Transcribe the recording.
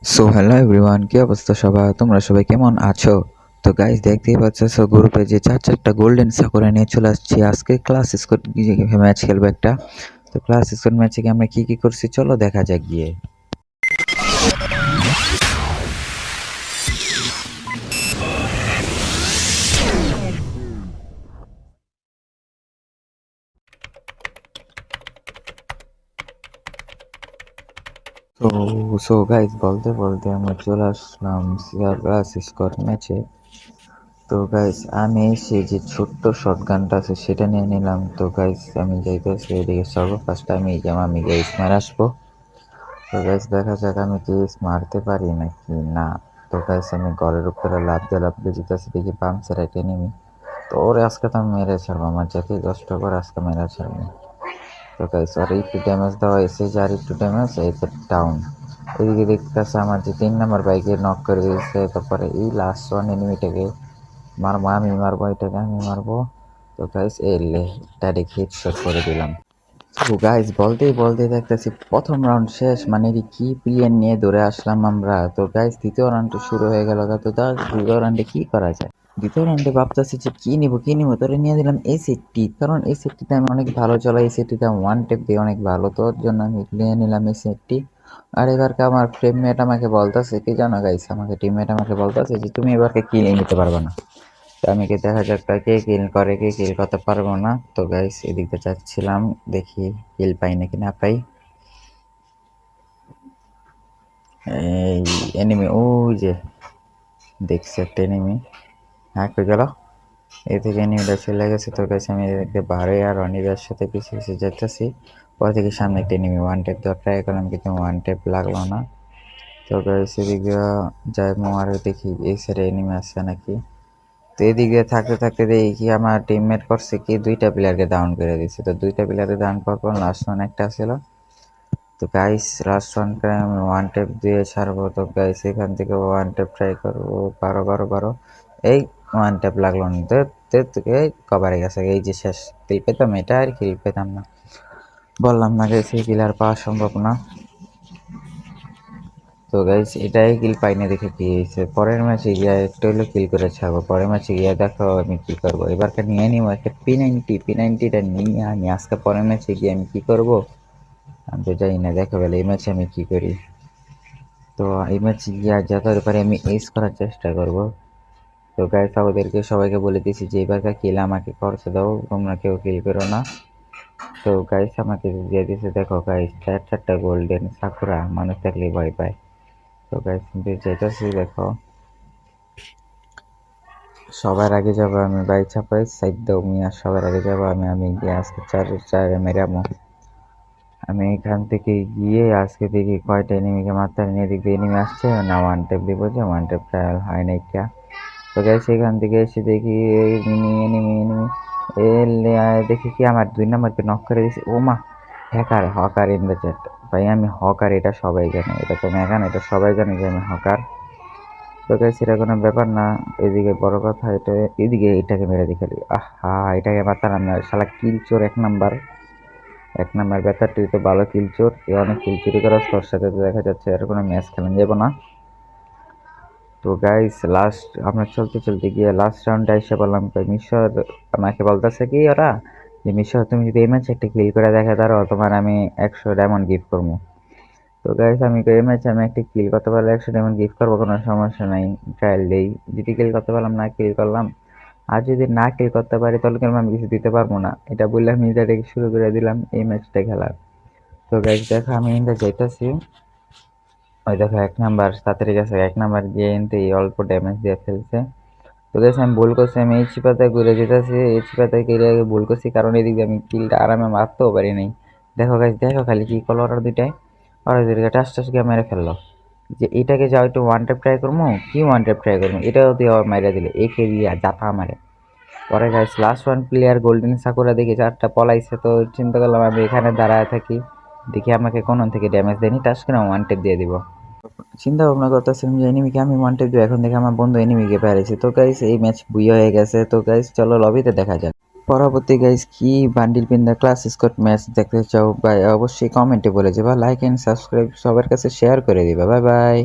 So hello everyone, কি অবস্থা সবার? তোমরা সবাই কেমন আছো? তো গাইস, দেখতেই পাচ্ছ গ্রুপে যে চারটা গোল্ডেন সাকুরা নিয়ে চলে আসছি। আজকে ক্লাস স্কোয়াড ম্যাচ খেলবো একটা। তো ক্লাস স্কোয়াড ম্যাচে কি আমরা কি করছি চলো দেখা যাক গিয়ে। তো গাইস, বলতে বলতে আমরা চলে আসলাম ক্লাস স্কোয়াড ম্যাচে। তো গাইস, আমি এসে যে ছোট্ট শর্ট গানটা আছে সেটা নিয়ে নিলাম। তো গাইস, আমি যাইতেছি এদিকে। ফার্স্ট আমি গাইস মার আসবো। তো গাইস, দেখা যাক আমি কি মারতে পারি নাকি না। তো গাইস, আমি ঘরের উপরে লাফ দিয়ে যেতেছি, দেখি পাম্পসের একটা নেমি। তো ওরে আজকে তো আমি মেরে ছাড়বো, আমার যতই কষ্ট করে আজকে মেরে ছাড়বো। তো গাইস, আর একটু ড্যামেজ দেওয়া হয়েছে, যে আর একটু ড্যামেজ এই তো ডাউন। এদিকে দেখতেছে আমার যে 3 নম্বর বাইকে নক করে দিয়েছে। তারপরে এই লাস্ট ওয়ান এনিমিটাকে মারবো, আমি মারবো, এটাকে আমি মারবো। তো গাইস, এই ডাইরেক্ট হেডশট করে দিলাম। তো গাইস, বলতেই বলতে দেখতেছি প্রথম রাউন্ড শেষ, মানে কি প্লেয়ার নিয়ে দৌড়ে আসলাম আমরা। তো গাইস, দ্বিতীয় রাউন্ড শুরু হয়ে গেল। তো দ্বিতীয় রাউন্ডে কি করা যায়? দ্বিতীয় রাউন্ডে ভাবতেছি যে কি নিব তোরে নিয়ে দিলাম এই সেটটি, কারণ এই সেটটিতে আমি অনেক ভালো চলাই, এই সেটটিতে ওয়ান টেপ দিয়ে অনেক ভালো, তোর জন্য আমি নিয়ে নিলাম এই সেটটি। আর এবারকে আমার টিমমেট আমাকে বলতেছে কি জানো গাইস, টিমমেট আমাকে বলতেছে যে তুমি এবারকে কিল নিতে পারবে না। তো আমি কি দেখা যাক তা কে কিল করে, কে কিল করতে পারবো না। তো গাইস, এদিকে যাচ্ছিলাম, দেখি কিল পাই নাকি না পাই। এই এনিমি, ওই যে দেখছি একটা এনিমি। হ্যাঁ, কই গেল? এই থেকে এনিমিটা চলে গেছে। তো গাইস, আমি এদিকে বারে আর অনিবার সাথে পিছিয়ে যাইতেছি। পরে থেকে সামনে একটা এনিমি ওয়ান টেপ দেওয়ার ট্রাই করলাম, কিন্তু ওয়ান টেপ লাগলো না। তো গাইস, এদিকে যাই আর দেখি এই সাইডে এনিমি আছে নাকি। তো এদিকে থাকতে থাকতে দেখি কি আমার টিমমেট করছে কি, দুইটা প্লেয়ারকে ডাউন করে দিচ্ছে। তো দুইটা প্লেয়ারকে ডাউন করার পর লাস্ট ওয়ান একটা ছিল। তো গাইস, লাস্ট ওয়ানকে আমি ওয়ান টেপ দিয়ে ছাড়বো। তো গাইস, এখান থেকে ওয়ান টেপ ট্রাই করবো, বারো এই ওয়ান টেপ লাগলো না। এই কভারে গেছে, এই যে শেষ। কিল পেতাম এটা, আর কিল পেতাম না। বললাম না গাইস, এই কিল আর পাওয়া সম্ভব না। তো গাইস, এটাই কিল পাইনি দেখে কি হয়েছে, পরের ম্যাচে গিয়ে একটু হলো কিল করে ছাড়বো। পরের ম্যাচে গিয়ে দেখো আমি কি করবো। এবারকে নিয়ে নিব একটা P90টা নিয়ে আমি আজকে পরের ম্যাচে গিয়ে আমি কি করবো আমি তো জানি না। দেখো বলে এই ম্যাচে আমি কি করি। তো এই ম্যাচে গিয়ে যতটা পারি আমি এস করার চেষ্টা করব। তো গাইস, ওদেরকে সবাইকে বলে দিয়েছি যে এবারকার কিল আমাকে করতে দাও, তোমরা কেউ কিল করো না। তো গাইস, আমাকে দিয়ে দিয়েছে, দেখো গাইস, চারটা গোল্ডেন সাকুরা, মানুষ থাকলে ভয় পায়। তো গাইস, যেতেছি দেখো, সবার আগে যাবো আমি, বাই চাপাই সাইড দাও মিয়া, সবার আগে যাবো আমি গিয়ে আজকে চারে মেরামো। আমি এখান থেকে গিয়ে আজকে দেখি কয়টা এনিমিকে মারতে পারি। এদিক দিয়ে এনিমি আসছে না, ওয়ান টেপ দিব, যে ওয়ান টেপ ট্রায়াল হয় নাই কে। তো গেছে এখান থেকে এসে দেখি এনিমি এনিমি এনিমি দেখি কি আমার 2 নম্বরকে নক করে দিয়েছি। ও মা, হকার ইন দ্য চ্যাট। ভাই, আমি হকার, এটা সবাই জানে, এটা তো মেগান, এটা সবাই জানে যে আমি হকার। তো গাইস, এটা কোনো ব্যাপার না। এদিকে বড় কথা, এটা এদিকে এটাকে মেরে দেখে আহা, এটাকে পারতাম না। শালা কিল চোর এক নাম্বার, এক নাম্বার ব্যাপার। তুই তো ভালো কিল চোর, তুই অনেক কিল চুরি করার, তোর সাথে তো দেখা যাচ্ছে আর কোনো ম্যাচ খেলেন যাবো না। তো গাইস, লাস্ট আমরা চলতে চলতে গিয়ে লাস্ট রাউন্ডে এসে বললাম মিশর আমাকে বলতেছে কি ওরা, যে মিশর তুমি যদি এই ম্যাচে একটা কিল করে দেখা দাঁড়ো, তোমার আমি 100 ডায়মন্ড গিফট করবো। তো গাইস, আমি এই ম্যাচে আমি একটা কিল করতে পারলে 100 ডায়মন্ড গিফট করবো, কোনো সমস্যা নাই। ট্রায়াল দেই, যদি কিল করতে পারলাম, না কিল করলাম। আর যদি না কিল করতে পারি তাহলে কিন্তু আমি কিছু দিতে পারবো না। এটা বললে আমি এটা শুরু করে দিলাম এই ম্যাচটা খেলা। তো গাইস, দেখো আমি ইন্দা যাইতাছি। ওই দেখো 1 নাম্বার তাড়াতাড়ি গেছে, 1 নাম্বার গিয়ে কিন্তু এই অল্প ড্যামেজ দিয়ে ফেলছে। তো গেছে, আমি ভুল করছি, আমি এই চিপাতে ঘুরে যেতেছি, এই চিপাতে গেলে ভুল করছি, কারণ এদিকে আমি কিলটা আরামে মারতেও পারি নাই। দেখো গাইস, দেখো খালি কি করলো ওরা দুইটাই, ওরা দুইটাকে টাস টাস গিয়ে মেরে ফেললো। যে এটাকে যাও একটু ওয়ান টেপ ট্রাই করবো, কি ওয়ান টেপ ট্রাই করবো, এটাও দিয়ে মাইরা দিলে, একে দিয়ে জাতা মারে। পরে guys, last one player golden sakura দেখে 4টা পলাইছে। তো চিন্তা করলাম আমি এখানে দাঁড়ায় থাকি, দেখি আমাকে কোন থেকে ড্যামেজ দেয়নি, টাস করে ওয়ান টেপ দিয়ে দিব। চিন্তা ভাবনা করতেছিলাম যে এনিমিকে আমি ওয়ান টেপ দিব, এখন দেখে আমার বন্ধু এনিমিকে পেরেছি। তো গাইস, এই ম্যাচ বুইয়া হয়ে গেছে। তো গাইস, চলো লবিতে দেখা যাক। পরবর্তী গাইস, কি bundle pin the class squad match দেখতে চাও ভাই, অবশ্যই কমেন্টে বলে যাবা, লাইক এন্ড সাবস্ক্রাইব সবার কাছে শেয়ার করে দিবা। Bye bye.